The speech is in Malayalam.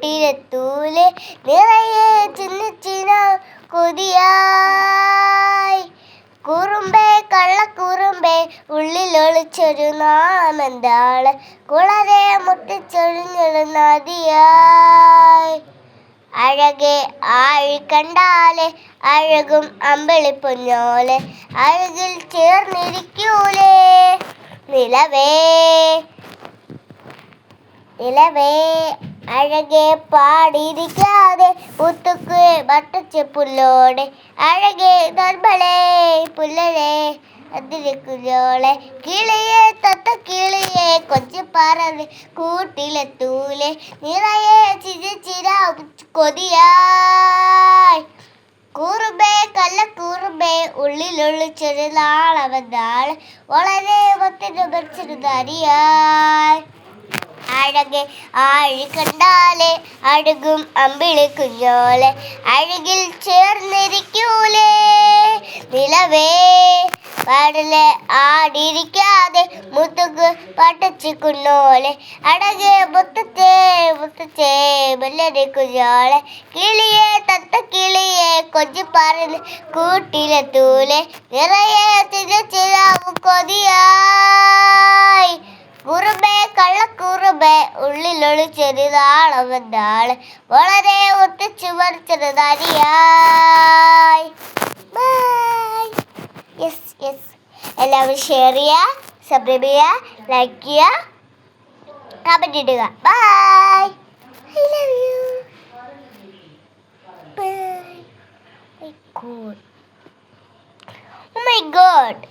കൂട്ടിലെത്തൂലെ നിറയെ ചിന്ന കൊതിയായി. കുറുമ്പേ കള്ളക്കുറുമ്പേ ഉള്ളിലൊളിച്ചൊരു നാളമെന്താള് കുളരെ മുട്ടിച്ചൊഴിഞ്ഞൊരു നദിയായി. അഴകെ ആഴി കണ്ടാലെ അഴകും അമ്പിളിപ്പൊന്നോലെ അഴകിൽ ചേർന്നിരിക്കൂലേ നിലവേ നിലവേ. അഴകെ പാടിയിരിക്കാതെ മുത്തുക്ക് വട്ടച്ചെപ്പുല്ലോടെ അഴകെ നിർമ്മലേ പുല്ലരെ അതിരിക്കുഞ്ഞോളെ കിളിയെ തത്ത കിളിയെ കൊഞ്ചിപ്പറന്ന് കൂട്ടിലെത്തൂലെ നിറയെ ചിര കൊതിയായി. കൂറുമ്പേ കള്ളക്കൂറുമ്പേ ഉള്ളിലൊളിച്ചൊരു നാളമെന്നാള് വളരെ ഒത്തിരി മരിച്ചൊരു നരിയായി. അഴകെ ആഴി കണ്ടാലെ അഴകും അമ്പിളി കുഞ്ഞോലെ അഴകിൽ ചേർന്നിരിക്കൂലേ നിലവേ. പാടലെ ആടിയിരിക്കാതെ മുത്തുക്ക് പട്ടച്ചിക്കുന്നോലെ അഴകെ മുത്തച്ചേ മുത്തച്ചേ മെല്ലടി കുഞ്ഞോളെ കിളിയെ തത്ത കിളിയെ കൊഞ്ചിപ്പറന്ന് കൂട്ടിലെത്തൂലെ നിറയെ ചിര കൊതിയായി. കുറുമ്പേ കള്ളക്കുറുമ്പേ ഉള്ളിലൊളിച്ചൊരു നാളമെന്നാള് വളരെ ഒത്തിച്ചു മരിച്ചൊരു നരിയായി. ബൈ. യെസ് എല്ലാവരും ഷെയർ ചെയ്യുക, സബ്സ്ക്രൈബ് ചെയ്യുക, ലൈക്ക് ചെയ്യുക, കമൻറ്റ് ഇടുക. Bye. I love you. Bye. My God.